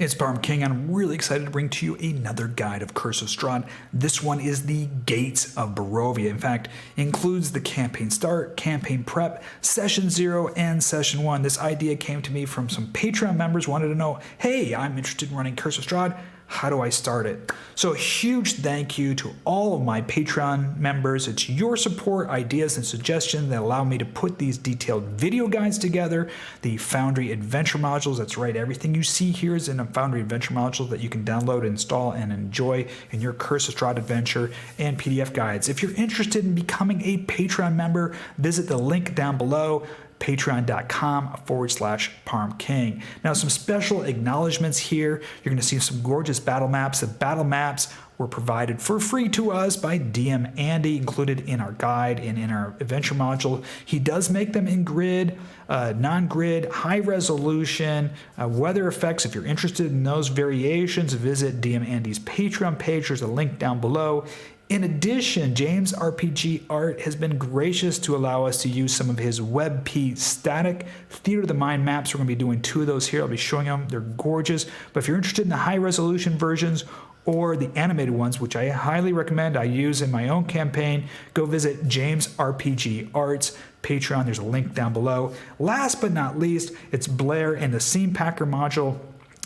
It's Barovia King, and I'm really excited to bring to you another guide of Curse of Strahd. This one is the Gates of Barovia. In fact, includes the campaign start, campaign prep, session 0, and session 1. This idea came to me from some Patreon members who wanted to know, hey, I'm interested in running Curse of Strahd. How do I start it? So a huge thank you to all of my Patreon members. It's your support, ideas, and suggestions that allow me to put these detailed video guides together. The Foundry Adventure modules, that's right, everything you see here is in a Foundry Adventure module that you can download, install, and enjoy in your Curse of Strahd adventure, and PDF guides. If you're interested in becoming a Patreon member, visit the link down below, patreon.com/ParmKing. Now, some special acknowledgments here. You're going to see some gorgeous battle maps. The battle maps were provided for free to us by DM Andy, included in our guide and in our adventure module. He does make them in grid, non-grid, high resolution, weather effects. If you're interested in those variations, visit DM Andy's Patreon page. There's a link down below. In addition, James RPG Art has been gracious to allow us to use some of his WebP static Theater of the Mind maps. We're going to be doing 2 of those here. I'll be showing them. They're gorgeous. But if you're interested in the high resolution versions or the animated ones, which I highly recommend, I use in my own campaign, go visit James RPG Art's Patreon. There's a link down below. Last but not least, it's Blair and the Scene Packer module.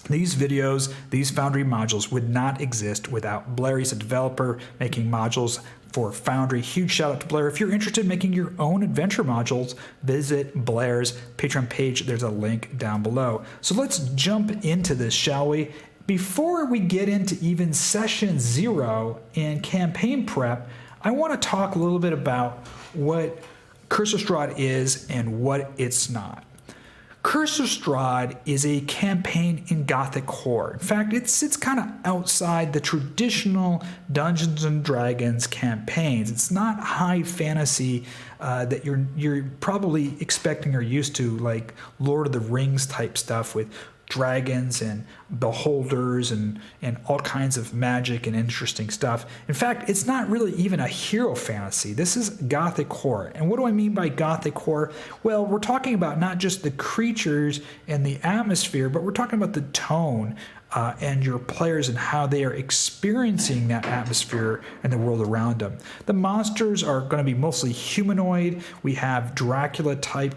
These videos, these Foundry modules would not exist without Blair. He's a developer making modules for Foundry. Huge shout out to Blair. If you're interested in making your own adventure modules, visit Blair's Patreon page. There's a link down below. So let's jump into this, shall we? Before we get into even session 0 and campaign prep, I want to talk a little bit about what Curse of Strahd is and what it's not. Curse of Strahd is a campaign in Gothic horror. In fact, it sits kind of outside the traditional Dungeons and Dragons campaigns. It's not high fantasy that you're probably expecting or used to, like Lord of the Rings type stuff with dragons and beholders and all kinds of magic and interesting stuff. In fact, it's not really even a hero fantasy. This is Gothic horror. And what do I mean by Gothic horror? Well, we're talking about not just the creatures and the atmosphere, but we're talking about the tone and your players and how they are experiencing that atmosphere and the world around them. The monsters are going to be mostly humanoid. We have Dracula type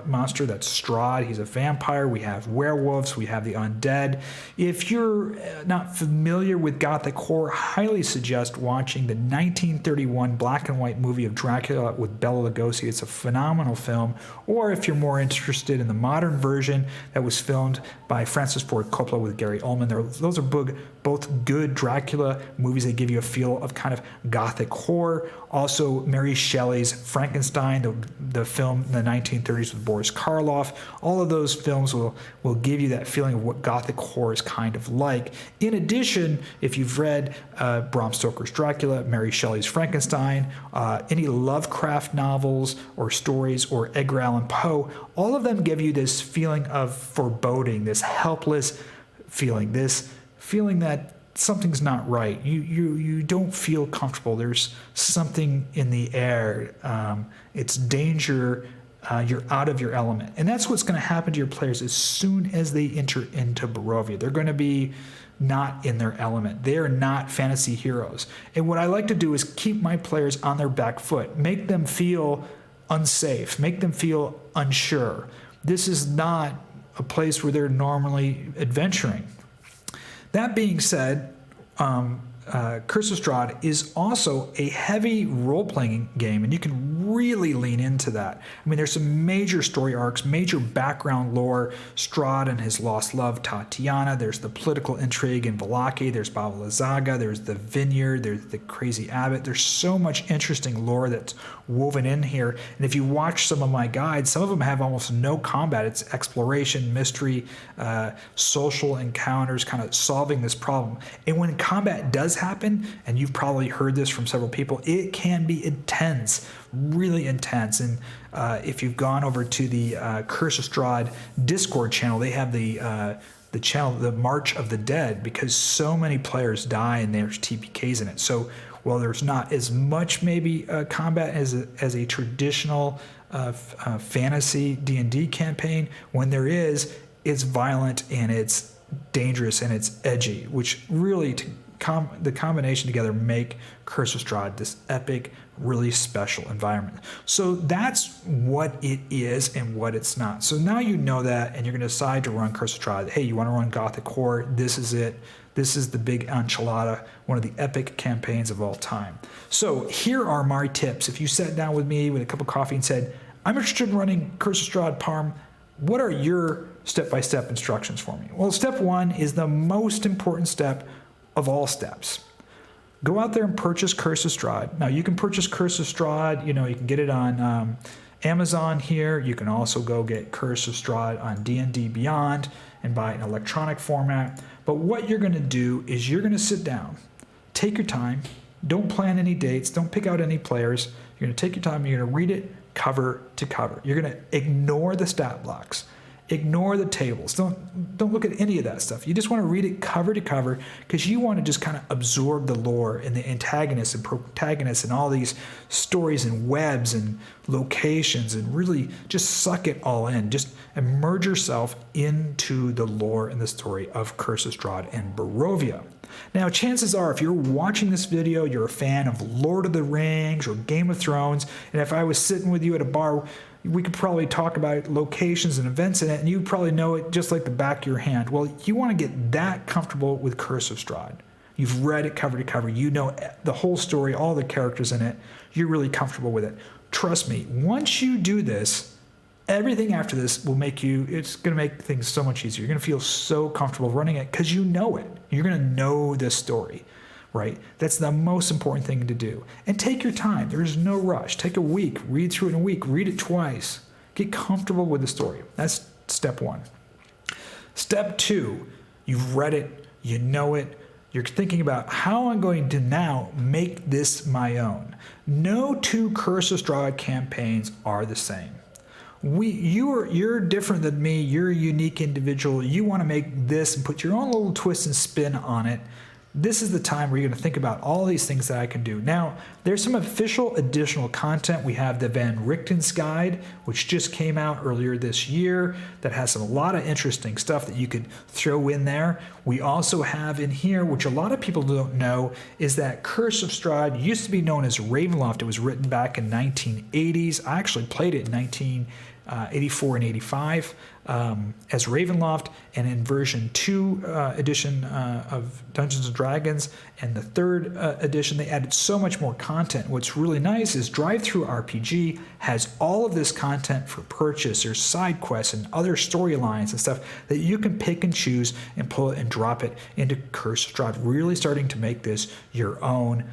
monster, that's Strahd. He's a vampire. We have werewolves. We have the undead. If you're not familiar with Gothic horror, highly suggest watching the 1931 black and white movie of Dracula with Bela Lugosi. It's a phenomenal film. Or if you're more interested in the modern version that was filmed by Francis Ford Coppola with Gary Oldman, those are both good Dracula movies. They give you a feel of kind of Gothic horror. Also, Mary Shelley's Frankenstein, the film in the 1930s with Boris Karloff. All of those films will give you that feeling of what Gothic horror is kind of like. In addition, if you've read Bram Stoker's Dracula, Mary Shelley's Frankenstein, any Lovecraft novels or stories, or Edgar Allan Poe, all of them give you this feeling of foreboding, this helpless feeling, this feeling that something's not right. You don't feel comfortable. There's something in the air. It's danger. You're out of your element. And that's what's going to happen to your players as soon as they enter into Barovia. They're going to be not in their element. They are not fantasy heroes. And what I like to do is keep my players on their back foot, make them feel unsafe, make them feel unsure. This is not a place where they're normally adventuring. That being said, Curse of Strahd is also a heavy role-playing game, and you can really lean into that. I mean, there's some major story arcs, major background lore, Strahd and his lost love, Tatiana. There's the political intrigue in Vallaki. There's Baba Lysaga. There's the vineyard. There's the crazy abbot. There's so much interesting lore that's woven in here. And if you watch some of my guides, some of them have almost no combat. It's exploration, mystery, social encounters, kind of solving this problem. And when combat does happen, and you've probably heard this from several people, it can be intense, really intense. And if you've gone over to the Curse of Strahd Discord channel, they have the channel, the March of the Dead, because so many players die and there's TPKs in it. So while there's not as much maybe combat as a traditional fantasy D&D campaign, when there is, it's violent and it's dangerous and it's edgy, which really the combination together make Curse of Strahd this epic, really special environment. So that's what it is and what it's not. So now you know that, and you're going to decide to run Curse of Strahd. Hey, you want to run Gothic Horror? This is it. This is the big enchilada, one of the epic campaigns of all time. So here are my tips. If you sat down with me with a cup of coffee and said, I'm interested in running Curse of Strahd Parm, what are your step-by-step instructions for me? Well, step one is the most important step of all steps. Go out there and purchase Curse of Strahd. Now, you can purchase Curse of Strahd, you can get it on Amazon here. You can also go get Curse of Strahd on D&D Beyond and buy it in electronic format. But what you're going to do is you're going to sit down, take your time, don't plan any dates, don't pick out any players. You're going to take your time, you're going to read it cover to cover. You're going to ignore the stat blocks. Ignore the tables. Don't look at any of that stuff. You just want to read it cover to cover because you want to just kind of absorb the lore and the antagonists and protagonists and all these stories and webs and locations and really just suck it all in. Just immerse yourself into the lore and the story of Curse of Strahd and Barovia. Now, chances are, if you're watching this video, you're a fan of Lord of the Rings or Game of Thrones, and if I was sitting with you at a bar, we could probably talk about locations and events in it, and you probably know it just like the back of your hand. Well, you want to get that comfortable with Curse of Strahd. You've read it cover to cover. You know the whole story, all the characters in it. You're really comfortable with it. Trust me, once you do this, everything after this will it's going to make things so much easier. You're going to feel so comfortable running it because you know it. You're going to know this story. Right? That's the most important thing to do. And take your time. There's no rush. Take a week. Read through it in a week. Read it twice. Get comfortable with the story. That's step one. Step two, you've read it. You know it. You're thinking about how I'm going to now make this my own. No two Curse of Strahd campaigns are the same. You're different than me. You're a unique individual. You want to make this and put your own little twist and spin on it. This is the time where you're going to think about all these things that I can do. Now, there's some official additional content. We have the Van Richten's Guide, which just came out earlier this year, that has a lot of interesting stuff that you could throw in there. We also have in here, which a lot of people don't know, is that Curse of Strahd used to be known as Ravenloft. It was written back in 1980s. I actually played it in 1984 and 85 as Ravenloft, and in version 2 edition of Dungeons & Dragons and the 3rd edition, they added so much more content. What's really nice is Drive-Thru RPG has all of this content for purchase. There's side quests and other storylines and stuff that you can pick and choose and pull it and drop it into Curse of Strahd, really starting to make this your own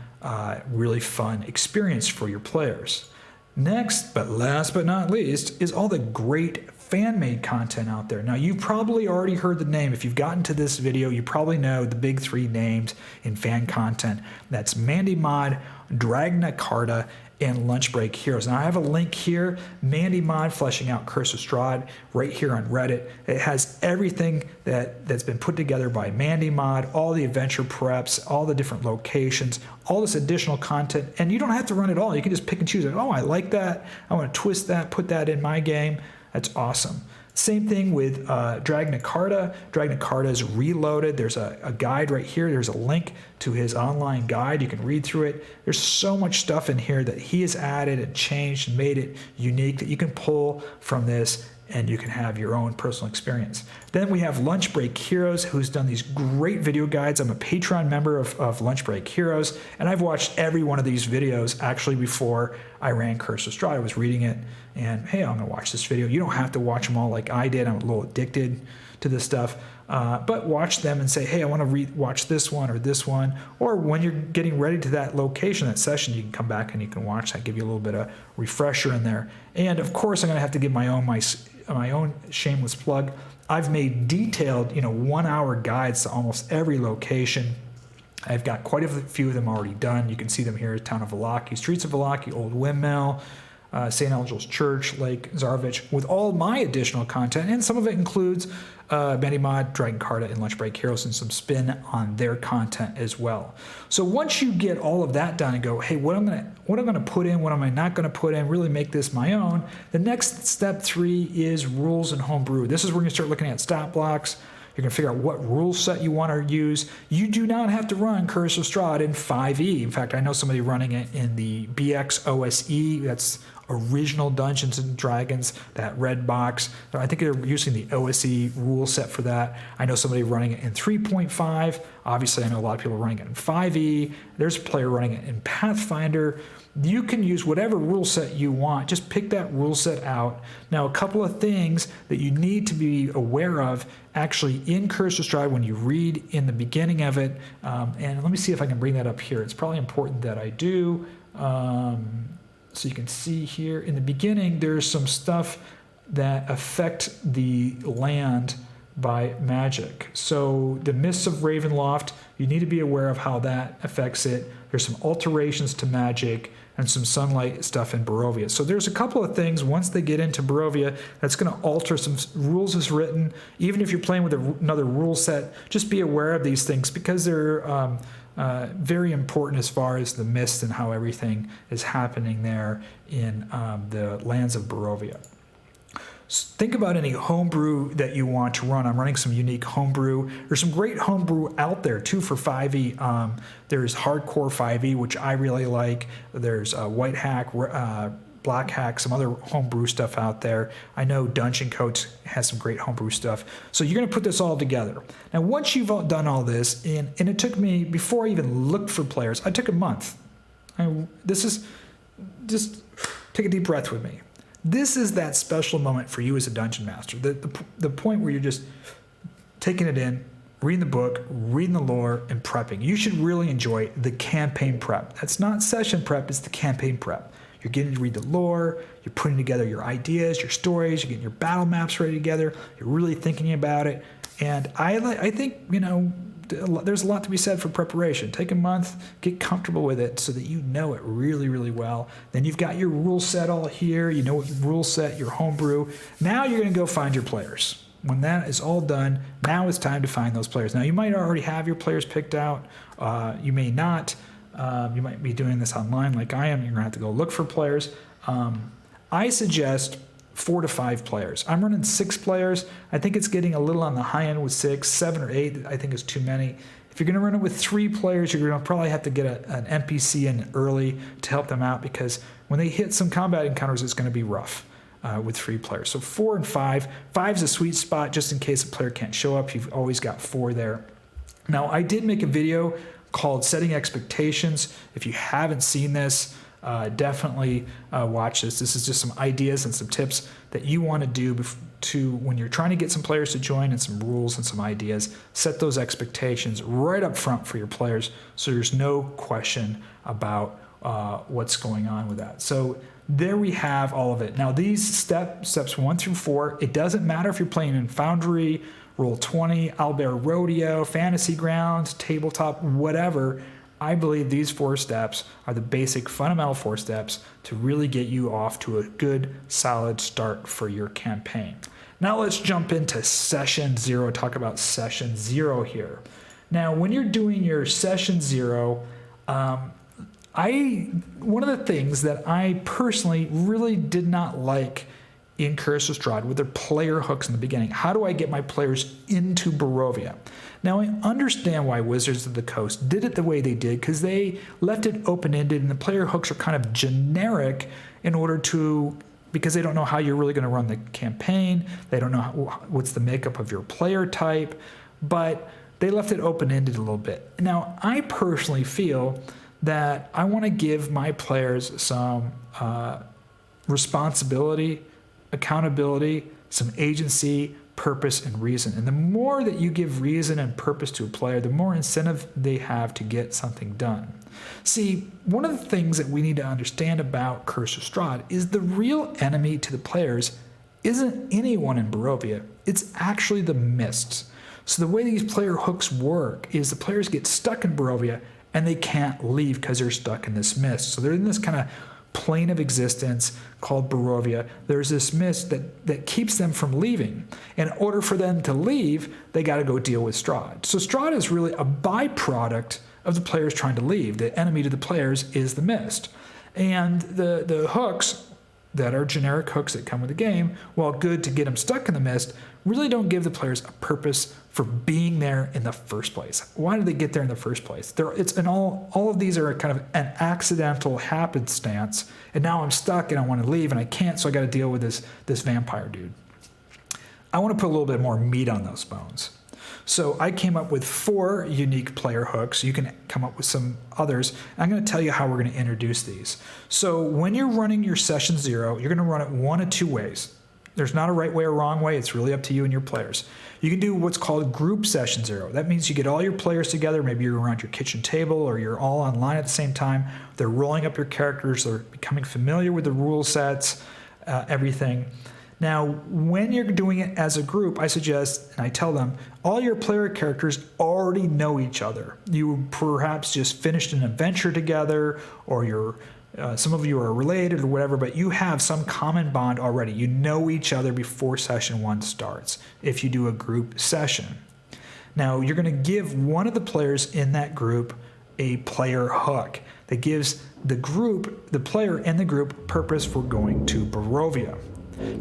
really fun experience for your players. Next, but last but not least, is all the great fan-made content out there. Now, you've probably already heard the name. If you've gotten to this video, you probably know the big 3 names in fan content. That's Mandy Mod, Dragna Carta, and Lunch Break Heroes. Now, I have a link here, Mandy Mod fleshing out Curse of Strahd, right here on Reddit. It has everything that's been put together by Mandy Mod, all the adventure preps, all the different locations, all this additional content, and you don't have to run it all. You can just pick and choose. Oh, I like that. I want to twist that, put that in my game. That's awesome. Same thing with Dragna Carta. Dragna Carta is reloaded. There's a guide right here. There's a link to his online guide. You can read through it. There's so much stuff in here that he has added and changed and made it unique that you can pull from this, and you can have your own personal experience. Then we have Lunch Break Heroes, who's done these great video guides. I'm a Patreon member of Lunch Break Heroes, and I've watched every one of these videos actually before I ran Curse of Strahd. I was reading it, and hey, I'm gonna watch this video. You don't have to watch them all like I did. I'm a little addicted to this stuff, but watch them and say, hey, I want to watch this one or this one, or when you're getting ready to that location, that session, you can come back and you can watch that, give you a little bit of refresher in there. And of course, I'm gonna have to give my own shameless plug. I've made detailed, 1-hour guides to almost every location. I've got quite a few of them already done. You can see them here: Town of Vallaki, Streets of Vallaki, Old Windmill, St. Angel's Church, Lake Zarvich, with all my additional content, and some of it includes Mandy Mod, Dragon Carta, and Lunch Break Heroes, and some spin on their content as well. So once you get all of that done and go, hey, what am I gonna put in, what am I not gonna put in, really make this my own, the next step 3 is rules and homebrew. This is where you're gonna start looking at stat blocks. You're going to figure out what rule set you want to use. You do not have to run Curse of Strahd in 5e. In fact, I know somebody running it in the BX OSE. That's original Dungeons and Dragons, that red box. I think they're using the OSE rule set for that. I know somebody running it in 3.5. Obviously, I know a lot of people running it in 5e. There's a player running it in Pathfinder. You can use whatever rule set you want. Just pick that rule set out. Now, a couple of things that you need to be aware of actually in Curse of Strahd when you read in the beginning of it. And let me see if I can bring that up here. It's probably important that I do. So you can see here in the beginning, there's some stuff that affect the land by magic. So the Mists of Ravenloft, you need to be aware of how that affects it. There's some alterations to magic and some sunlight stuff in Barovia. So there's a couple of things once they get into Barovia that's going to alter some rules as written. Even if you're playing with another rule set, just be aware of these things because they're very important as far as the mist and how everything is happening there in the lands of Barovia. Think about any homebrew that you want to run. I'm running some unique homebrew. There's some great homebrew out there too for 5e. There's Hardcore 5e, which I really like. There's White Hack, Black Hack, some other homebrew stuff out there. I know Dungeon Coats has some great homebrew stuff. So you're going to put this all together. Now, once you've done all this, and it took me, before I even looked for players, I took a month. This is, just take a deep breath with me. This is that special moment for you as a dungeon master. The point where you're just taking it in, reading the book, reading the lore, and prepping. You should really enjoy the campaign prep. That's not session prep, it's the campaign prep. You're getting to read the lore, you're putting together your ideas, your stories, you're getting your battle maps ready together, you're really thinking about it. And I think, there's a lot to be said for preparation. Take a month, get comfortable with it so that you know it really, really well. Then you've got your rule set all here. You know what rule set, your homebrew. Now you're going to go find your players. When that is all done, now it's time to find those players. Now, you might already have your players picked out. You may not. You might be doing this online like I am. You're going to have to go look for players. I suggest 4 to 5 players. I'm running 6 players. I think it's getting a little on the high end with 6. 7 or 8 I think is too many. If you're going to run it with 3 players, you're going to probably have to get an NPC in early to help them out because when they hit some combat encounters, it's going to be rough with 3 players. So 4 and 5. 5's a sweet spot just in case a player can't show up. You've always got 4 there. Now, I did make a video called Setting Expectations. If you haven't seen this, definitely watch this. This is just some ideas and some tips that you want to do when you're trying to get some players to join and some rules and some ideas. Set those expectations right up front for your players so there's no question about what's going on with that. So there we have all of it. Now these steps 1 through 4, it doesn't matter if you're playing in Foundry, Roll20, Owlbear Rodeo, Fantasy Grounds, Tabletop, whatever. I believe these 4 steps are the basic fundamental 4 steps to really get you off to a good, solid start for your campaign. Now let's jump into session 0, talk about session 0 here. Now, when you're doing your session 0, one of the things that I personally really did not like in Curse of Strahd with their player hooks in the beginning. How do I get my players into Barovia? Now, I understand why Wizards of the Coast did it the way they did because they left it open-ended and the player hooks are kind of generic because they don't know how you're really going to run the campaign. They don't know what's the makeup of your player type, but they left it open-ended a little bit. Now, I personally feel that I want to give my players some responsibility, accountability, some agency, purpose, and reason. And the more that you give reason and purpose to a player, the more incentive they have to get something done. See, one of the things that we need to understand about Curse of Strahd is the real enemy to the players isn't anyone in Barovia. It's actually the mists. So the way these player hooks work is the players get stuck in Barovia and they can't leave because they're stuck in this mist. So they're in this kind of plane of existence called Barovia. There's this mist that keeps them from leaving. In order for them to leave, they got to go deal with Strahd. So Strahd is really a byproduct of the players trying to leave. The enemy to the players is the mist. And the hooks, that are generic hooks that come with the game, while good to get them stuck in the mist, really don't give the players a purpose for being there in the first place. Why did they get there in the first place? All of these are kind of an accidental happenstance, and now I'm stuck and I want to leave and I can't, so I got to deal with this vampire dude. I want to put a little bit more meat on those bones. So I came up with 4 unique player hooks. You can come up with some others. I'm going to tell you how we're going to introduce these. So when you're running your session 0, you're going to run it one of 2 ways. There's not a right way or wrong way. It's really up to you and your players. You can do what's called group session 0. That means you get all your players together. Maybe you're around your kitchen table or you're all online at the same time. They're rolling up your characters. They're becoming familiar with the rule sets, everything. Now, when you're doing it as a group, I suggest, and I tell them, all your player characters already know each other. You perhaps just finished an adventure together, or some of you are related or whatever, but you have some common bond already. You know each other before session 1 starts if you do a group session. Now, you're going to give one of the players in that group a player hook that gives the player in the group purpose for going to Barovia.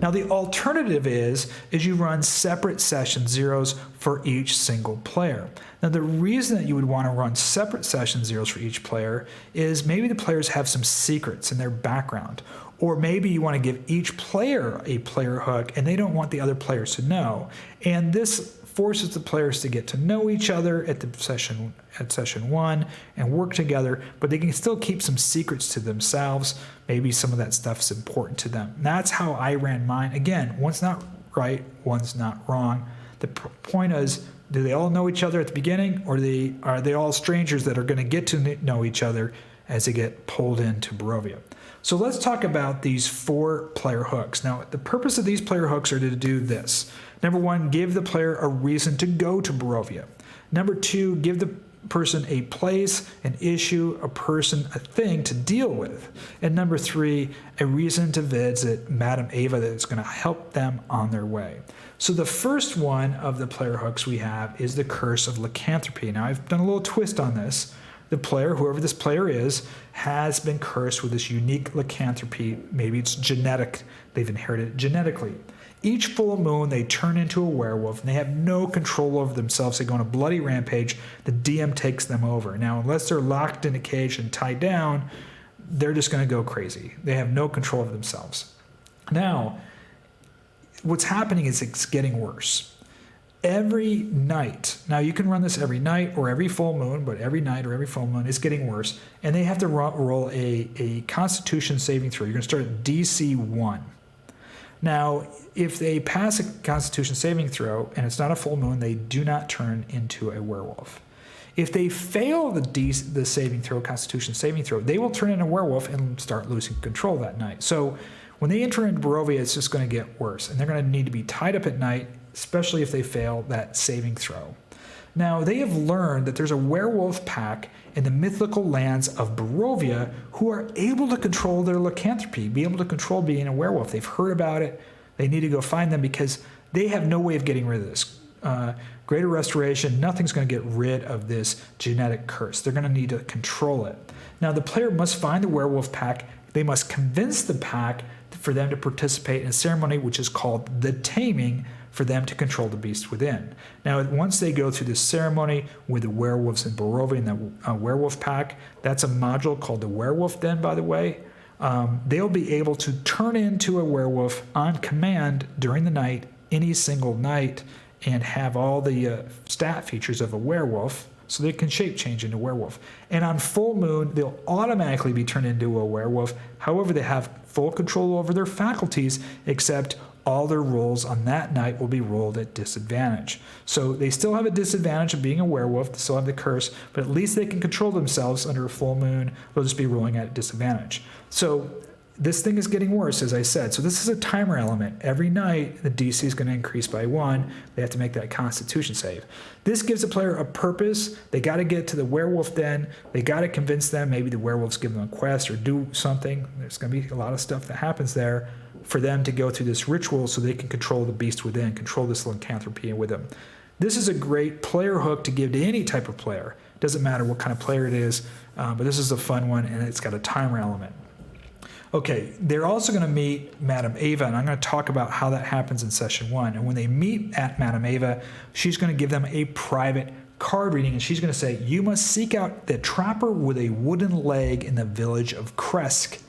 Now, the alternative is you run separate session 0s for each single player. Now, the reason that you would want to run separate session 0s for each player is maybe the players have some secrets in their background, or maybe you want to give each player a player hook and they don't want the other players to know. And this forces the players to get to know each other at session 1 and work together, but they can still keep some secrets to themselves. Maybe some of that stuff is important to them. And that's how I ran mine. Again, one's not right, one's not wrong. The point is, do they all know each other at the beginning, or are they all strangers that are going to get to know each other as they get pulled into Barovia? So let's talk about these 4 player hooks. Now, the purpose of these player hooks are to do this. Number 1, give the player a reason to go to Barovia. Number 2, give the person a place, an issue, a person, a thing to deal with. And number 3, a reason to visit Madame Ava that is going to help them on their way. So the first one of the player hooks we have is the Curse of Lycanthropy. Now, I've done a little twist on this. The player, whoever this player is, has been cursed with this unique lycanthropy. Maybe it's genetic. They've inherited it genetically. Each full moon, they turn into a werewolf, and they have no control over themselves. They go on a bloody rampage. The DM takes them over. Now, unless they're locked in a cage and tied down, they're just going to go crazy. They have no control of themselves. Now, what's happening is it's getting worse. Every night, now you can run this every night or every full moon, but every night or every full moon, it's getting worse. And they have to roll a Constitution saving throw. You're going to start at DC 1. Now, if they pass a Constitution saving throw and it's not a full moon, they do not turn into a werewolf. If they fail the saving throw, Constitution saving throw, they will turn into a werewolf and start losing control that night. So when they enter into Barovia, it's just going to get worse, and they're going to need to be tied up at night, especially if they fail that saving throw. Now, they have learned that there's a werewolf pack in the mythical lands of Barovia who are able to control their lycanthropy, be able to control being a werewolf. They've heard about it. They need to go find them because they have no way of getting rid of this. Greater Restoration, nothing's going to get rid of this genetic curse. They're going to need to control it. Now, the player must find the werewolf pack. They must convince the pack for them to participate in a ceremony which is called the Taming, for them to control the beast within. Now, once they go through this ceremony with the werewolves in Barovia and the werewolf pack, that's a module called the Werewolf Den, by the way. They'll be able to turn into a werewolf on command during the night, any single night, and have all the stat features of a werewolf, so they can shape change into werewolf. And on full moon, they'll automatically be turned into a werewolf. However, they have full control over their faculties, except all their rolls on that night will be rolled at disadvantage. So they still have a disadvantage of being a werewolf, they still have the curse, but at least they can control themselves under a full moon. They'll just be rolling at disadvantage. So this thing is getting worse, as I said. So this is a timer element. Every night, the DC is going to increase by 1. They have to make that Constitution save. This gives the player a purpose. They got to get to the werewolf den. They got to convince them. Maybe the werewolves give them a quest or do something. There's going to be a lot of stuff that happens there for them to go through this ritual so they can control the beast within, control this lycanthropy with them. This is a great player hook to give to any type of player. Doesn't matter what kind of player it is, but this is a fun one, and it's got a timer element. Okay, they're also going to meet Madame Ava, and I'm going to talk about how that happens in session 1. And when they meet at Madame Ava, she's going to give them a private card reading, and she's going to say, you must seek out the trapper with a wooden leg in the village of Kresk.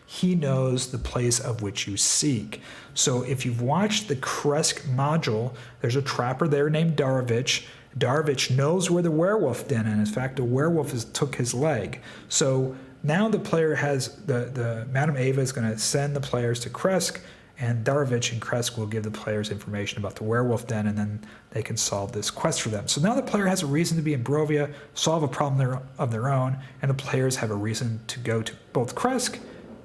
He knows the place of which you seek. So if you've watched the Kresk module, there's a trapper there named Darovich. Darovich knows where the werewolf den is. In fact, the werewolf took his leg. So now the player has, the Madame Ava is going to send the players to Kresk, and Darovich and Kresk will give the players information about the werewolf den, and then they can solve this quest for them. So now the player has a reason to be in Barovia, solve a problem of their own, and the players have a reason to go to both Kresk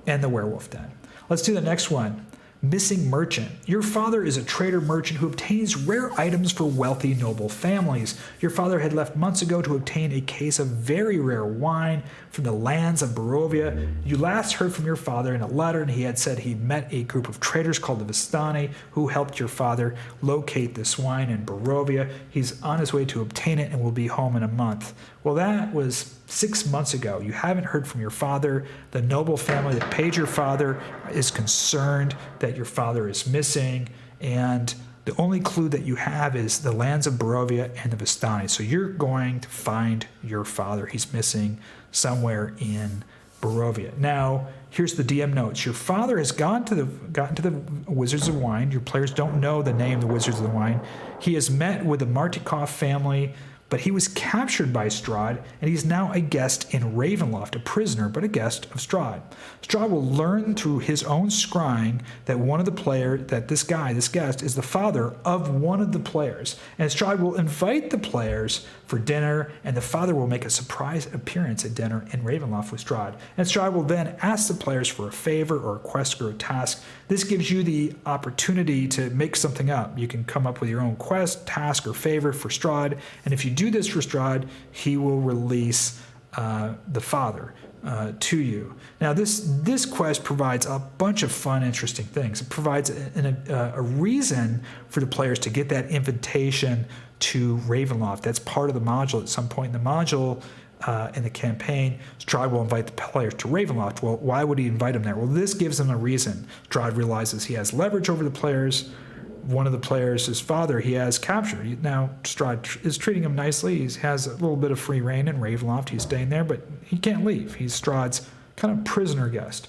and the werewolf den. Let's do the next one. Missing merchant. Your father is a trader merchant who obtains rare items for wealthy noble families. Your father had left months ago to obtain a case of very rare wine from the lands of Barovia. You last heard from your father in a letter, and he had said he met a group of traders called the Vistani who helped your father locate this wine in Barovia. He's on his way to obtain it and will be home in a month. Well, that was 6 months ago. You haven't heard from your father. The noble family that paid your father is concerned that your father is missing, and the only clue that you have is the lands of Barovia and the Vistani. So you're going to find your father. He's missing somewhere in Barovia. Now, here's the DM notes. Your father has gotten to the Wizards of Wine. Your players don't know the name, the Wizards of the Wine. He has met with the Martikov family, but he was captured by Strahd, and he's now a guest in Ravenloft, a prisoner, but a guest of Strahd. Strahd will learn through his own scrying that this guest, is the father of one of the players. And Strahd will invite the players for dinner, and the father will make a surprise appearance at dinner in Ravenloft with Strahd. And Strahd will then ask the players for a favor or a quest or a task. This gives you the opportunity to make something up. You can come up with your own quest, task, or favor for Strahd, and if you do this for Strahd, he will release the father to you. Now, this quest provides a bunch of fun, interesting things. It provides a reason for the players to get that invitation to Ravenloft. That's part of the module. At some point in the module, in the campaign, Strahd will invite the players to Ravenloft. Well, why would he invite them there? Well, this gives them a reason. Strahd realizes he has leverage over the players. One of the players, his father, he has captured. Now, Strahd is treating him nicely. He has a little bit of free reign in Ravenloft. He's staying there, but he can't leave. He's Strahd's kind of prisoner guest.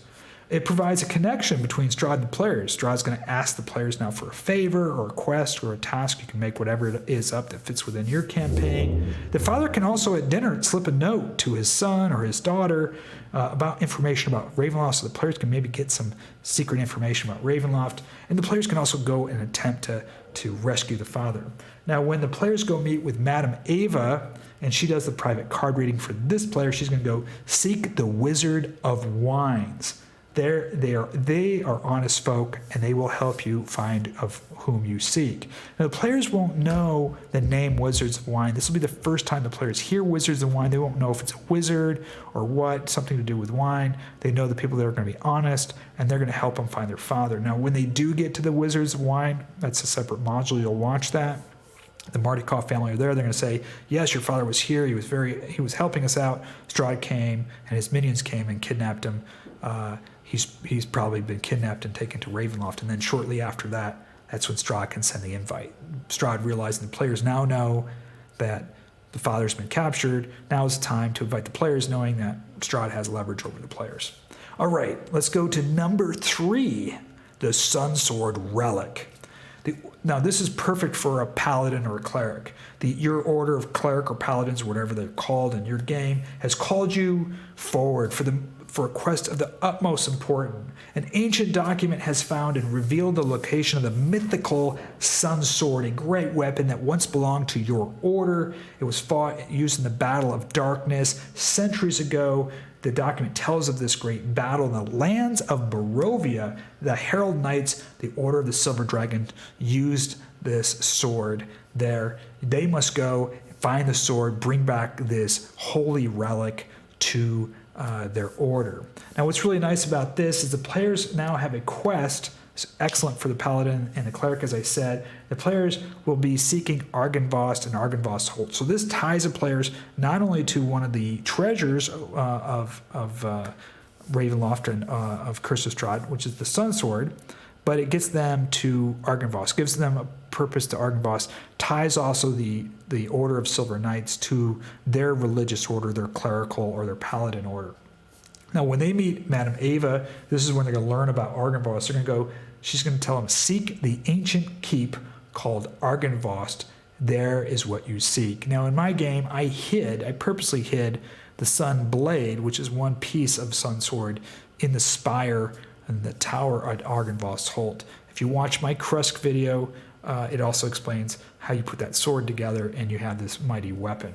It provides a connection between Strahd and the players. Strahd's going to ask the players now for a favor or a quest or a task. You can make whatever it is up that fits within your campaign. The father can also at dinner slip a note to his son or his daughter about information about Ravenloft, so the players can maybe get some secret information about Ravenloft. And the players can also go and attempt to rescue the father. Now, when the players go meet with Madame Ava, and she does the private card reading for this player, she's going to go seek the Wizard of Wines. They are honest folk, and they will help you find of whom you seek. Now, the players won't know the name Wizards of Wine. This will be the first time the players hear Wizards of Wine. They won't know if it's a wizard or what, something to do with wine. They know the people that are going to be honest, and they're going to help them find their father. Now, when they do get to the Wizards of Wine, that's a separate module. You'll watch that. The Martikov family are there. They're going to say, yes, your father was here. He was helping us out. Strahd came, and his minions came and kidnapped him. He's probably been kidnapped and taken to Ravenloft, and then shortly after that, that's when Strahd can send the invite. Strahd realizing the players now know that the father's been captured. Now is the time to invite the players, knowing that Strahd has leverage over the players. All right, let's go to number 3, the Sunsword Relic. Now, this is perfect for a paladin or a cleric. Your order of cleric or paladins, or whatever they're called in your game, has called you forward for a quest of the utmost importance. An ancient document has found and revealed the location of the mythical Sun Sword, a great weapon that once belonged to your order. It was used in the Battle of Darkness centuries ago. The document tells of this great battle in the lands of Barovia. The Herald Knights, the Order of the Silver Dragon, used this sword there. They must go find the sword, bring back this holy relic to their order. Now, what's really nice about this is the players now have a quest. It's excellent for the paladin and the cleric, as I said. The players will be seeking Argynvost and Argynvost Holt. So this ties the players not only to one of the treasures of Ravenloft and of Curse of Strahd, which is the Sunsword, but it gets them to Argynvost, gives them a purpose to Argynvost, ties also the Order of Silver Knights to their religious order, their clerical or their paladin order. Now, when they meet Madame Ava, this is when they're going to learn about Argynvost. They're going to go, she's going to tell them, seek the ancient keep called Argynvost. There is what you seek. Now, in my game, I purposely hid the Sun Blade, which is one piece of Sunsword, in the spire and the tower at Argynvost's Holt. If you watch my Krusk video, it also explains how you put that sword together and you have this mighty weapon.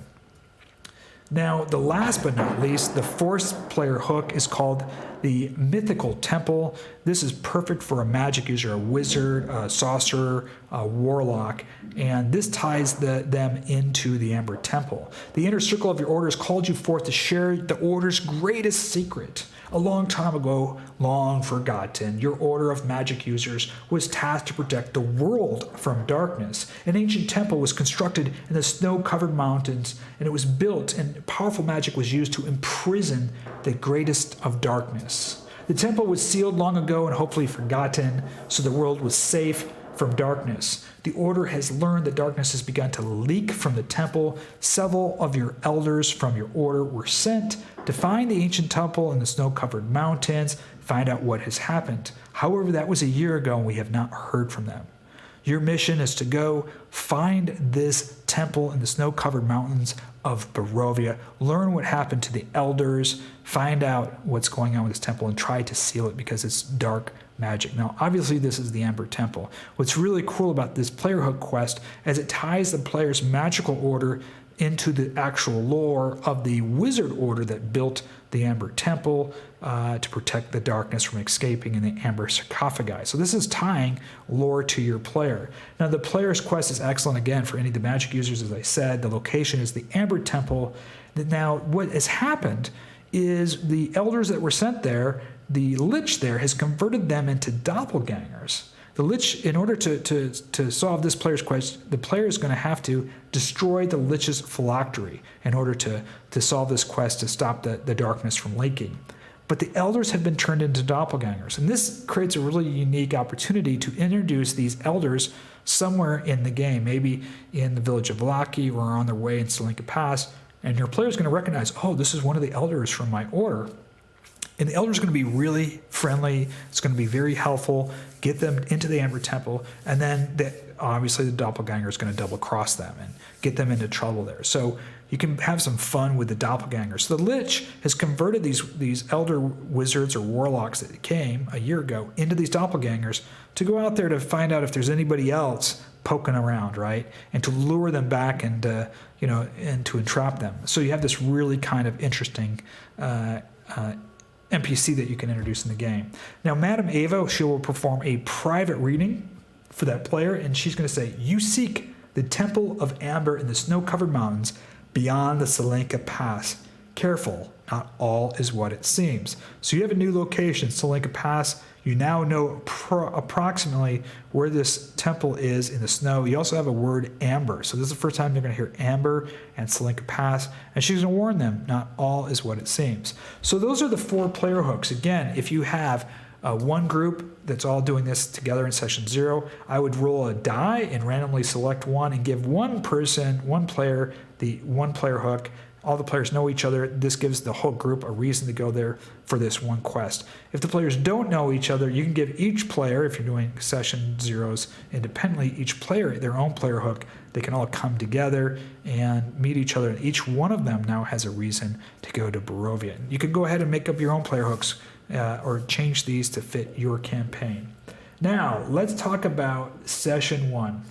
Now, the last but not least, the fourth player hook is called the Mythical Temple. This is perfect for a magic user, a wizard, a sorcerer, a warlock, and this ties them into the Amber Temple. The inner circle of your order has called you forth to share the order's greatest secret. A long time ago, long forgotten, your order of magic users was tasked to protect the world from darkness. An ancient temple was constructed in the snow-covered mountains, and it was built, and powerful magic was used to imprison the greatest of darkness. The temple was sealed long ago and hopefully forgotten, so the world was safe from darkness. The order has learned that darkness has begun to leak from the temple. Several of your elders from your order were sent to find the ancient temple in the snow-covered mountains, find out what has happened. However, that was a year ago and we have not heard from them. Your mission is to go find this temple in the snow-covered mountains of Barovia, learn what happened to the elders, find out what's going on with this temple, and try to seal it because it's dark magic. Now, obviously, this is the Amber Temple. What's really cool about this player hook quest is it ties the player's magical order into the actual lore of the wizard order that built the Amber Temple to protect the darkness from escaping in the Amber Sarcophagi. So this is tying lore to your player. Now, the player's quest is excellent, again, for any of the magic users, as I said. The location is the Amber Temple. Now, what has happened is the elders that were sent there, the Lich there has converted them into doppelgangers. The Lich, in order to solve this player's quest, the player is going to have to destroy the Lich's phylactery in order to solve this quest to stop the darkness from leaking. But the elders have been turned into doppelgangers, and this creates a really unique opportunity to introduce these elders somewhere in the game, maybe in the village of Vlaki or on their way in Salinka Pass, and your player is going to recognize, oh, this is one of the elders from my order. And the elder is going to be really friendly. It's going to be very helpful. Get them into the Amber Temple, and then obviously the doppelganger is going to double cross them and get them into trouble there. So you can have some fun with the doppelgangers. So the Lich has converted these elder wizards or warlocks that came a year ago into these doppelgangers to go out there to find out if there's anybody else poking around, right? And to lure them back and and to entrap them. So you have this really kind of interesting NPC that you can introduce in the game. Now, Madame Ava, she will perform a private reading for that player, and she's going to say, you seek the Temple of Amber in the snow-covered mountains beyond the Salinka Pass. Careful, not all is what it seems. So you have a new location, Salinka Pass. You now know approximately where this temple is in the snow. You also have a word amber. So this is the first time you're going to hear amber and Salinka Pass. And she's going to warn them, not all is what it seems. So those are the 4 player hooks. Again, if you have one group that's all doing this together in session 0, I would roll a die and randomly select one and give one player, the 1 player hook. All the players know each other. This gives the whole group a reason to go there for this one quest. If the players don't know each other, you can give each player, if you're doing session 0s independently, each player their own player hook. They can all come together and meet each other, and each one of them now has a reason to go to Barovia. You can go ahead and make up your own player hooks or change these to fit your campaign. Now, let's talk about session 1.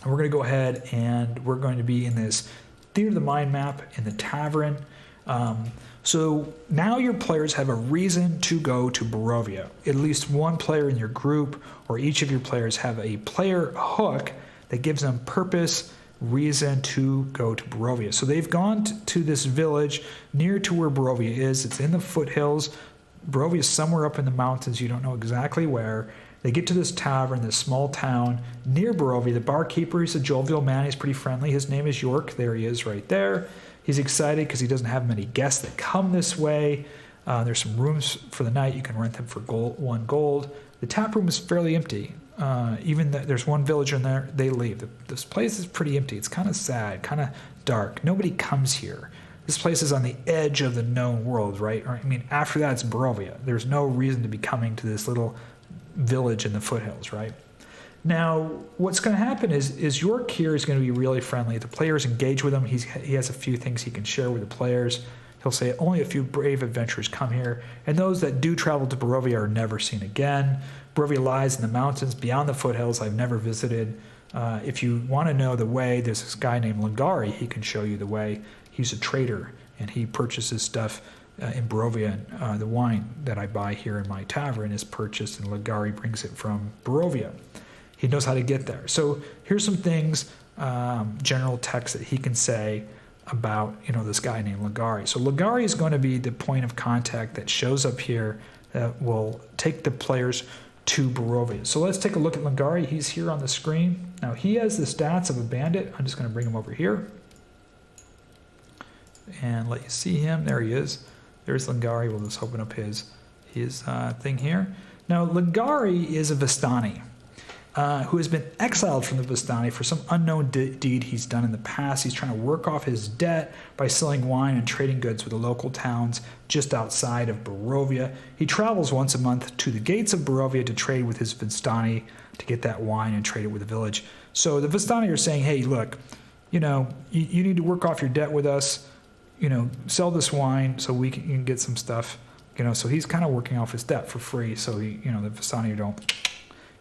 We're going to go ahead and we're going to be in this Theater of the Mind map in the Tavern. So now your players have a reason to go to Barovia. At least one player in your group or each of your players have a player hook that gives them purpose, reason to go to Barovia. So they've gone to this village near to where Barovia is. It's in the foothills. Barovia is somewhere up in the mountains. You don't know exactly where. They get to this tavern, this small town near Barovia. The barkeeper, he's a jovial man. He's pretty friendly. His name is York. There he is right there. He's excited because he doesn't have many guests that come this way. There's some rooms for the night. You can rent them for 1 gold. The tap room is fairly empty. There's one villager in there, they leave. This place is pretty empty. It's kind of sad, kind of dark. Nobody comes here. This place is on the edge of the known world, right? I mean, after that, it's Barovia. There's no reason to be coming to this little village in the foothills, right? Now, what's going to happen is York here is going to be really friendly. The players engage with him. He has a few things he can share with the players. He'll say only a few brave adventurers come here, and those that do travel to Barovia are never seen again. Barovia lies in the mountains beyond the foothills I've never visited. If you want to know the way, there's this guy named Lingari. He can show you the way. He's a trader, and he purchases stuff in Barovia. The wine that I buy here in my tavern is purchased, and Lingari brings it from Barovia. He knows how to get there. So here's some things, general text that he can say about this guy named Lingari. So Lingari is going to be the point of contact that shows up here that will take the players to Barovia. So let's take a look at Lingari. He's here on the screen. Now he has the stats of a bandit. I'm just going to bring him over here and let you see him. There he is. There's Lingari. We'll just open up his thing here. Now Lingari is a Vistani who has been exiled from the Vistani for some unknown deed he's done in the past. He's trying to work off his debt by selling wine and trading goods with the local towns just outside of Barovia. He travels once a month to the gates of Barovia to trade with his Vistani to get that wine and trade it with the village. So the Vistani are saying, hey, look, you need to work off your debt with us. Sell this wine so you can get some stuff. So he's kind of working off his debt for free. So the Vistani don't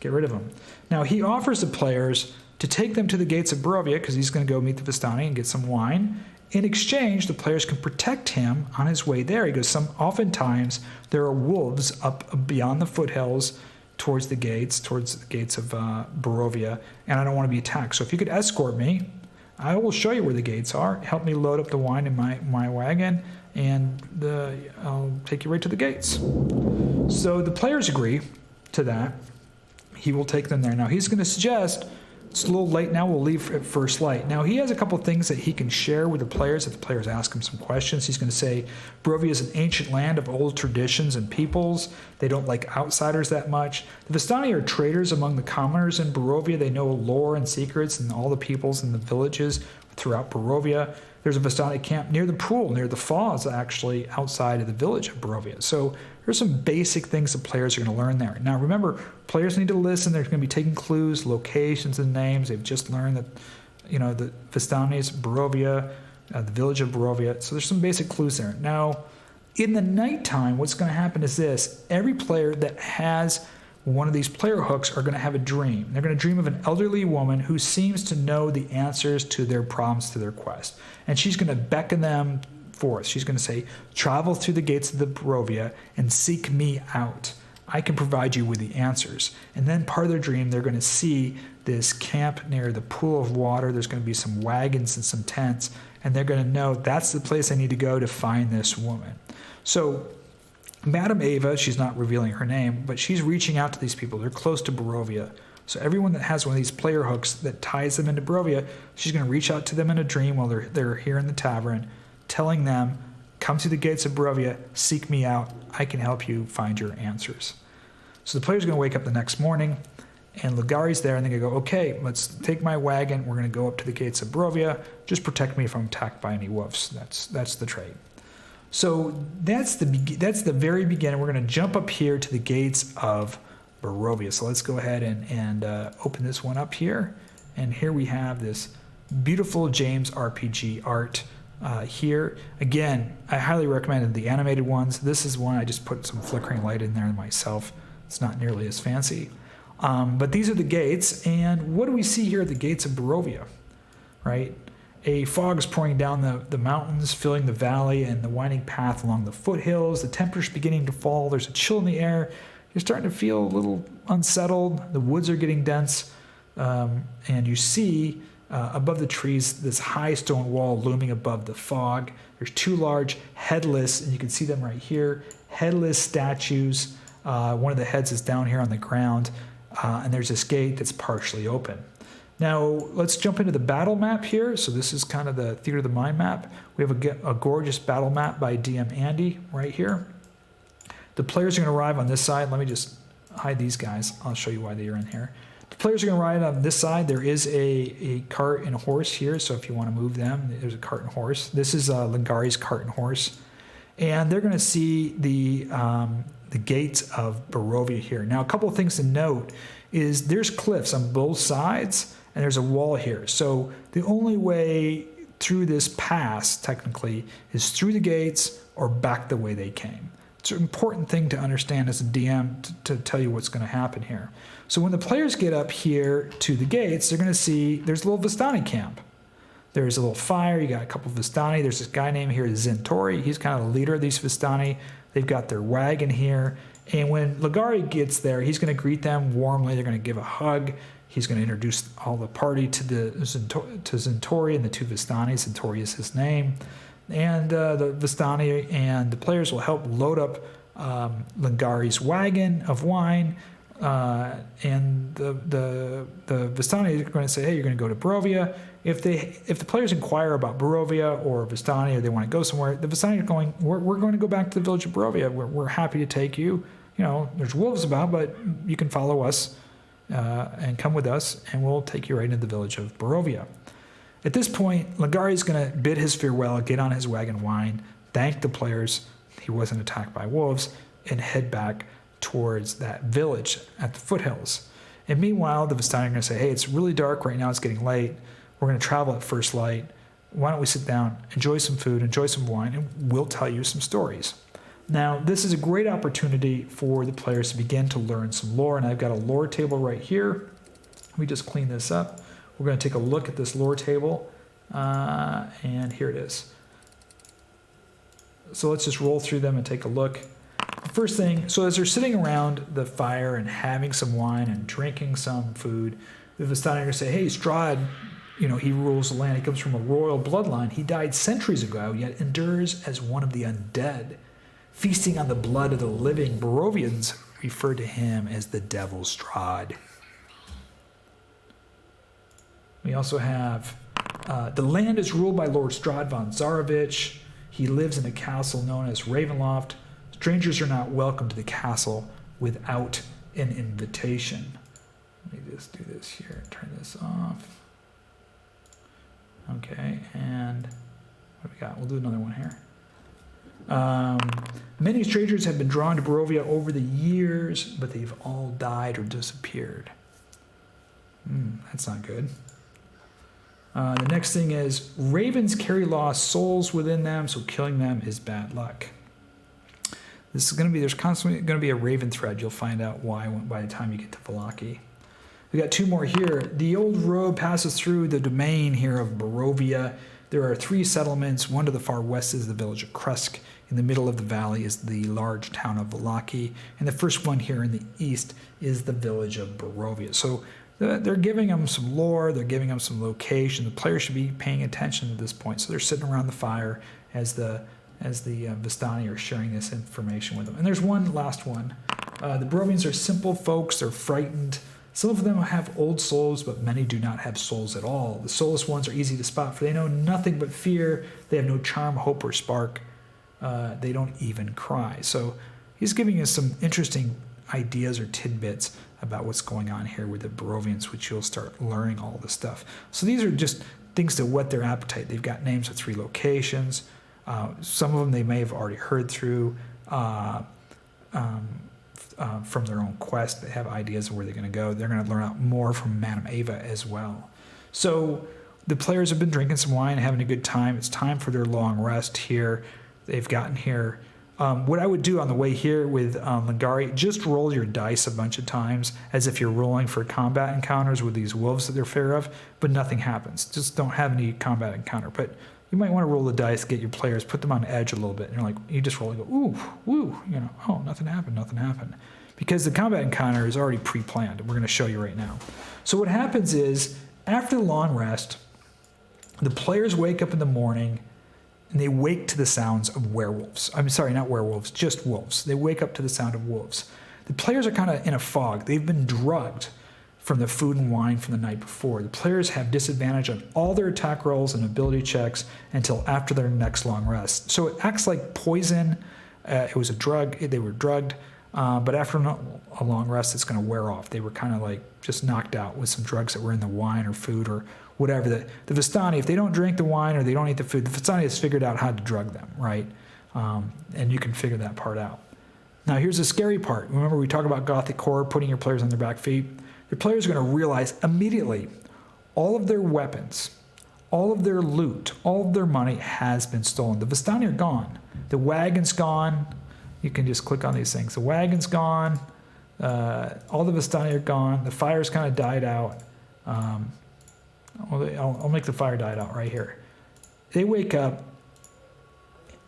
get rid of him. Now he offers the players to take them to the gates of Barovia because he's going to go meet the Vistani and get some wine. In exchange, the players can protect him on his way there. He goes, oftentimes there are wolves up beyond the foothills towards the gates of Barovia, and I don't want to be attacked. So if you could escort me, I will show you where the gates are. Help me load up the wine in my wagon, and I'll take you right to the gates. So the players agree to that. He will take them there. Now he's going to suggest, it's a little late now, we'll leave at first light. Now he has a couple things that he can share with the players if the players ask him some questions. He's going to say, Barovia is an ancient land of old traditions and peoples. They don't like outsiders that much. The Vistani are traders among the commoners in Barovia. They know lore and secrets and all the peoples and the villages throughout Barovia. There's a Vistani camp near the pool, near the falls, actually, outside of the village of Barovia. So there's some basic things that players are going to learn there. Now, remember, players need to listen. They're going to be taking clues, locations, and names. They've just learned that, the Vistani's Barovia, the village of Barovia. So there's some basic clues there. Now, in the nighttime, what's going to happen is this. Every player that has one of these player hooks are going to have a dream. They're going to dream of an elderly woman who seems to know the answers to their problems, to their quest. And she's going to beckon them forth. She's going to say, travel through the gates of the Barovia and seek me out. I can provide you with the answers. And then part of their dream, they're going to see this camp near the pool of water. There's going to be some wagons and some tents. And they're going to know that's the place I need to go to find this woman. So Madame Ava, she's not revealing her name, but she's reaching out to these people. They're close to Barovia. So everyone that has one of these player hooks that ties them into Barovia, she's going to reach out to them in a dream while they're here in the tavern, telling them, come to the gates of Barovia, seek me out. I can help you find your answers. So the player's going to wake up the next morning, and Lingari's there, and they're going to go, okay, let's take my wagon. We're going to go up to the gates of Barovia. Just protect me if I'm attacked by any wolves. That's the trade. So that's the very beginning. We're going to jump up here to the gates of Barovia. So let's go ahead and open this one up here. And here we have this beautiful James RPG art here. Again, I highly recommend the animated ones. This is one I just put some flickering light in there myself. It's not nearly as fancy. But these are the gates. And what do we see here at the gates of Barovia, right? A fog is pouring down the mountains, filling the valley and the winding path along the foothills. The temperature's beginning to fall. There's a chill in the air. You're starting to feel a little unsettled. The woods are getting dense. And you see above the trees this high stone wall looming above the fog. There's two large headless, and you can see them right here, headless statues. One of the heads is down here on the ground. And there's this gate that's partially open. Now, let's jump into the battle map here. So this is kind of the Theater of the Mind map. We have a gorgeous battle map by DM Andy right here. The players are going to arrive on this side. Let me just hide these guys. I'll show you why they are in here. The players are going to ride on this side. There is a cart and a horse here, so if you want to move them, there's a cart and horse. This is Lingari's cart and horse. And they're going to see the gates of Barovia here. Now, a couple of things to note is there's cliffs on both sides, and there's a wall here. So the only way through this pass, technically, is through the gates or back the way they came. It's an important thing to understand as a DM to tell you what's going to happen here. So when the players get up here to the gates, they're going to see there's a little Vistani camp. There's a little fire. You got a couple of Vistani. There's this guy named here Zentori. He's kind of the leader of these Vistani. They've got their wagon here. And when Lingari gets there, he's going to greet them warmly. They're going to give a hug. He's going to introduce all the party to Zentori and the two Vistani. Zentori is his name. And the Vistani and the players will help load up Lingari's wagon of wine. And the Vistani are going to say, hey, you're going to go to Barovia. If the players inquire about Barovia or Vistani, or they want to go somewhere, the Vistani are going, we're going to go back to the village of Barovia. We're happy to take you. You know, there's wolves about, but you can follow us and come with us, and we'll take you right into the village of Barovia. At this point, Lingari is going to bid his farewell, get on his wagon wine, thank the players he wasn't attacked by wolves, and head back towards that village at the foothills. And meanwhile, the Vistani are going to say, hey, it's really dark right now, it's getting late. We're going to travel at first light. Why don't we sit down, enjoy some food, enjoy some wine, and we'll tell you some stories. Now, this is a great opportunity for the players to begin to learn some lore, and I've got a lore table right here. Let me just clean this up. We're going to take a look at this lore table, and here it is. So let's just roll through them and take a look. First thing, so as they're sitting around the fire and having some wine and drinking some food, the Vistani are going to say, hey, Strahd, you know, he rules the land. He comes from a royal bloodline. He died centuries ago, yet endures as one of the undead. Feasting on the blood of the living, Barovians refer to him as the Devil Strahd. We also have, the land is ruled by Lord Strahd von Zarovich. He lives in a castle known as Ravenloft. Strangers are not welcome to the castle without an invitation. Let me just do this here, turn this off. Okay, and what do we got? We'll do another one here. Many strangers have been drawn to Barovia over the years, but they've all died or disappeared. That's not good. The next thing is, ravens carry lost souls within them, so killing them is bad luck. This is going to be, there's constantly going to be a raven thread. You'll find out why by the time you get to Vallaki. We got two more here. The old road passes through the domain here of Barovia. There are 3 settlements. One to the far west is the village of Krusk. In the middle of the valley is the large town of Vallaki. And the first one here in the east is the village of Barovia. So they're giving them some lore. They're giving them some location. The players should be paying attention at this point. So they're sitting around the fire as the Vistani are sharing this information with them. And there's one last one. The Barovians are simple folks. They're frightened. Some of them have old souls, but many do not have souls at all. The soulless ones are easy to spot, for they know nothing but fear. They have no charm, hope, or spark. They don't even cry. So he's giving us some interesting ideas or tidbits about what's going on here with the Barovians, which you'll start learning all this stuff. So these are just things to whet their appetite. They've got names of 3 locations. Some of them they may have already heard through from their own quest. They have ideas of where they're going to go. They're going to learn out more from Madame Ava as well. So the players have been drinking some wine, having a good time. It's time for their long rest here. They've gotten here. What I would do on the way here with Lingari, just roll your dice a bunch of times as if you're rolling for combat encounters with these wolves that they're fair of, but nothing happens. Just don't have any combat encounter. But you might want to roll the dice, get your players, put them on edge a little bit. And you're like, you just roll and go, ooh, woo, you know, oh, nothing happened. Because the combat encounter is already pre-planned, and we're going to show you right now. So what happens is, after the long rest, the players wake up in the morning, and they wake to the sounds of werewolves. I'm sorry, not werewolves, just wolves. They wake up to the sound of wolves. The players are kind of in a fog. They've been drugged from the food and wine from the night before. The players have disadvantage on all their attack rolls and ability checks until after their next long rest. So it acts like poison It was a drug. They were drugged, but after a long rest, it's going to wear off. They were kind of like just knocked out with some drugs that were in the wine or food or whatever. The Vistani, if they don't drink the wine or they don't eat the food, the Vistani has figured out how to drug them, right? And you can figure that part out. Now, here's the scary part. Remember, we talk about Gothic horror, putting your players on their back feet. Your players are going to realize immediately all of their weapons, all of their loot, all of their money has been stolen. The Vistani are gone. The wagon's gone. You can just click on these things. The wagon's gone. All the Vistani are gone. The fire's kind of died out. I'll make the fire died out right here. They wake up.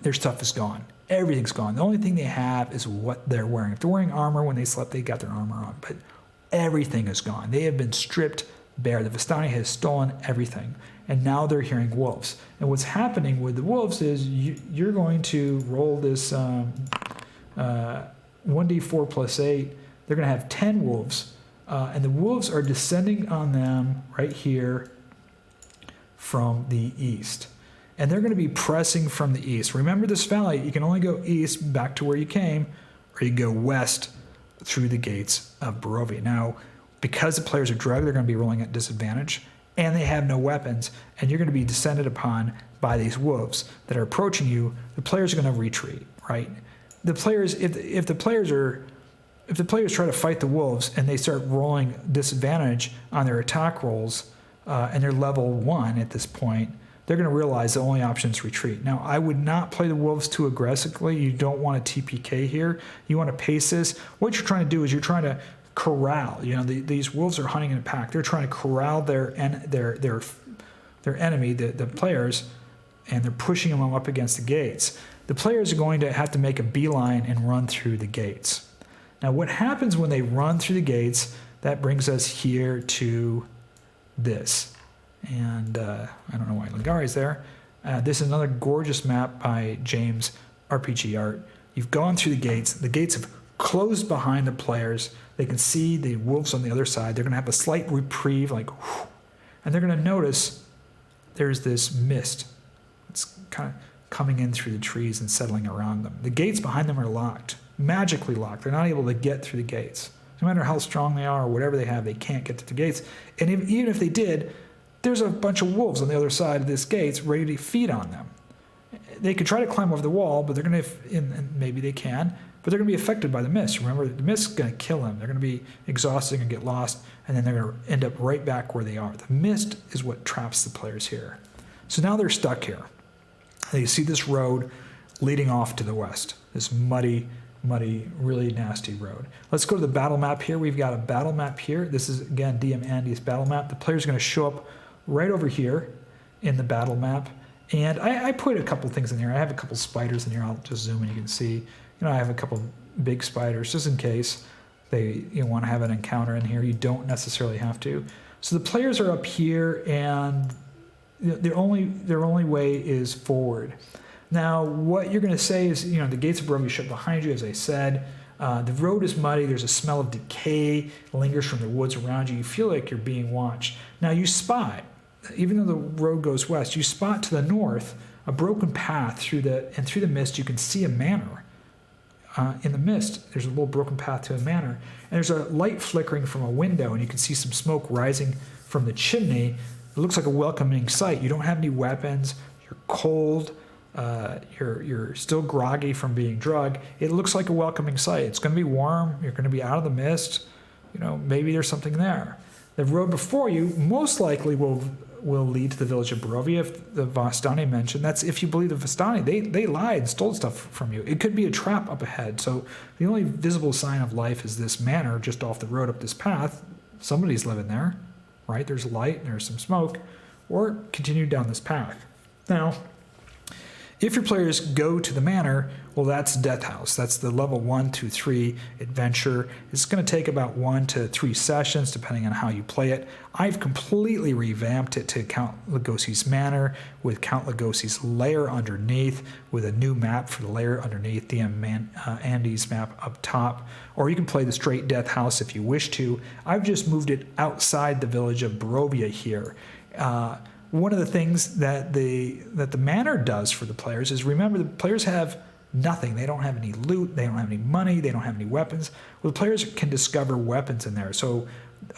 Their stuff is gone. Everything's gone. The only thing they have is what they're wearing. If they're wearing armor, when they slept, they got their armor on. But everything is gone. They have been stripped bare. The Vistani has stolen everything. And now they're hearing wolves. And what's happening with the wolves is you're going to roll this 1d4 plus 8. They're going to have 10 wolves. And the wolves are descending on them right here from the east. And they're going to be pressing from the east. Remember this valley, you can only go east back to where you came, or you go west through the gates of Barovia. Now, because the players are drugged, they're going to be rolling at disadvantage, and they have no weapons, and you're going to be descended upon by these wolves that are approaching you. The players are going to retreat, right? The players, if the players try to fight the wolves and they start rolling disadvantage on their attack rolls, and they're level 1 at this point, they're going to realize the only option is retreat. Now, I would not play the wolves too aggressively. You don't want to TPK here. You want to pace this. What you're trying to do is you're trying to corral. These wolves are hunting in a pack. They're trying to corral their enemy, the players, and they're pushing them up against the gates. The players are going to have to make a beeline and run through the gates. Now, what happens when they run through the gates, that brings us here to this. And I don't know why Ligari's there. This is another gorgeous map by James RPG Art. You've gone through the gates. The gates have closed behind the players. They can see the wolves on the other side. They're going to have a slight reprieve, like, whew, and they're going to notice there's this mist. It's kind of coming in through the trees and settling around them. The gates behind them are locked, magically locked. They're not able to get through the gates. No matter how strong they are or whatever they have, they can't get to the gates. And even if they did, there's a bunch of wolves on the other side of this gates ready to feed on them. They could try to climb over the wall, but they're going to, and maybe they can, but they're going to be affected by the mist. Remember, the mist is going to kill them. They're going to be exhausted and get lost, and then they're going to end up right back where they are. The mist is what traps the players here. So now they're stuck here. You see this road leading off to the west, this muddy, really nasty road. Let's go to the battle map here. We've got a battle map here. This is, again, DM Andy's battle map. The player's going to show up right over here in the battle map. And I put a couple things in here. I have a couple spiders in here. I'll just zoom and you can see. I have a couple big spiders just in case they want to have an encounter in here. You don't necessarily have to. So the players are up here, and their only way is forward. Now, what you're going to say is, the gates of Barovia shut behind you, as I said. The road is muddy. There's a smell of decay lingers from the woods around you. You feel like you're being watched. Now, you spot, even though the road goes west, you spot to the north a broken path through the mist. You can see a manor. In the mist, there's a little broken path to a manor, and there's a light flickering from a window, and you can see some smoke rising from the chimney. It looks like a welcoming sight. You don't have any weapons. You're cold. You're still groggy from being drugged. It looks like a welcoming sight. It's going to be warm. You're going to be out of the mist. Maybe there's something there. The road before you most likely will lead to the village of Barovia, if the Vistani mentioned. That's if you believe the Vistani. They lied and stole stuff from you. It could be a trap up ahead. So the only visible sign of life is this manor just off the road up this path. Somebody's living there, right? There's light and there's some smoke. Or continue down this path. Now, if your players go to the manor, well, that's Death House. That's the level 1, 2, 3 adventure. It's going to take about 1 to 3 sessions, depending on how you play it. I've completely revamped it to Count Lugosi's Manor, with Count Lugosi's lair underneath, with a new map for the lair underneath, Andy's map up top. Or you can play the straight Death House if you wish to. I've just moved it outside the village of Barovia here. One of the things that the manor does for the players is, remember, the players have nothing. They don't have any loot. They don't have any money. They don't have any weapons. Well, the players can discover weapons in there. So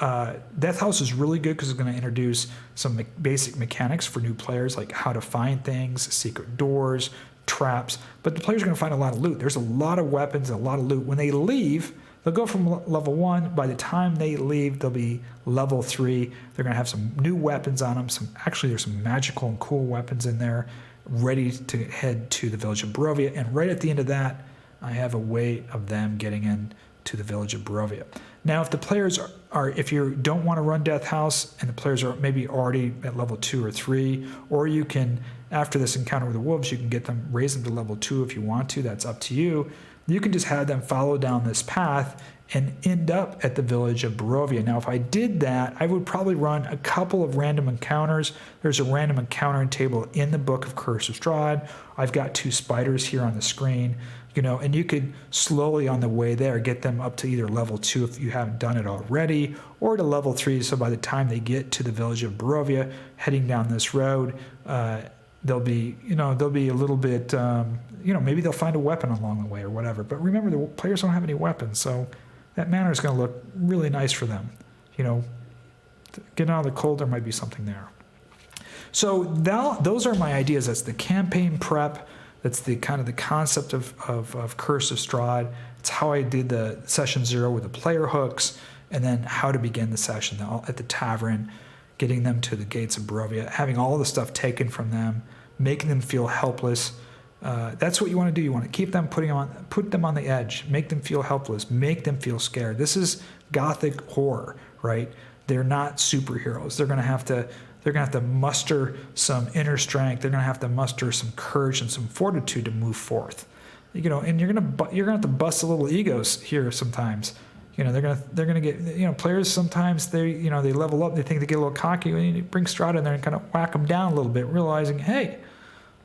Death House is really good because it's going to introduce some basic mechanics for new players, like how to find things, secret doors, traps. But the players are going to find a lot of loot. There's a lot of weapons, a lot of loot. When they leave, they'll go from level 1. By the time they leave, they'll be level 3. They're going to have some new weapons on them. Actually, there's some magical and cool weapons in there, ready to head to the village of Barovia. And right at the end of that, I have a way of them getting in to the village of Barovia. Now, if the players if you don't want to run Death House and the players are maybe already at level 2 or 3, or you can, after this encounter with the wolves, you can get them, raise them to level 2 if you want to. That's up to you. You can just have them follow down this path and end up at the village of Barovia. Now, if I did that, I would probably run a couple of random encounters. There's a random encounter table in the Book of Curse of Strahd. I've got 2 spiders here on the screen, and you could slowly on the way there get them up to either level 2 if you haven't done it already, or to level 3. So by the time they get to the village of Barovia, heading down this road, they'll be a little bit, maybe they'll find a weapon along the way or whatever. But remember, the players don't have any weapons, so that manor is going to look really nice for them. Getting out of the cold, there might be something there. So those are my ideas. That's the campaign prep. That's the kind of the concept of Curse of Strahd. It's how I did the session 0 with the player hooks, and then how to begin the session at the tavern, getting them to the gates of Barovia, having all the stuff taken from them, making them feel helpless. That's what you want to do. You want to keep them, put them on the edge, make them feel helpless, make them feel scared. This is Gothic horror, right? They're not superheroes. They're going to have to muster some inner strength. They're going to have to muster some courage and some fortitude to move forth. And you're going to have to bust a little egos here sometimes. They're gonna get, players sometimes they level up. They think they get a little cocky. When you bring Strahd in there and kind of whack them down a little bit, realizing, hey,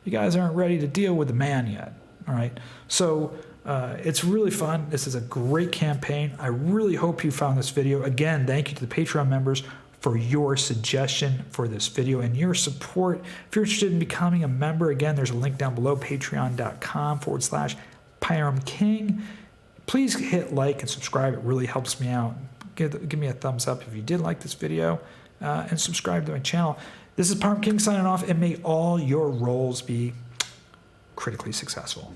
you guys aren't ready to deal with the man yet. All right. So it's really fun. This is a great campaign. I really hope you found this video. Again, thank you to the Patreon members for your suggestion for this video and your support. If you're interested in becoming a member, again, there's a link down below, patreon.com/Pyram King. Please hit like and subscribe. It really helps me out. Give me a thumbs up if you did like this video, and subscribe to my channel. This is Pyram King signing off, and may all your roles be critically successful.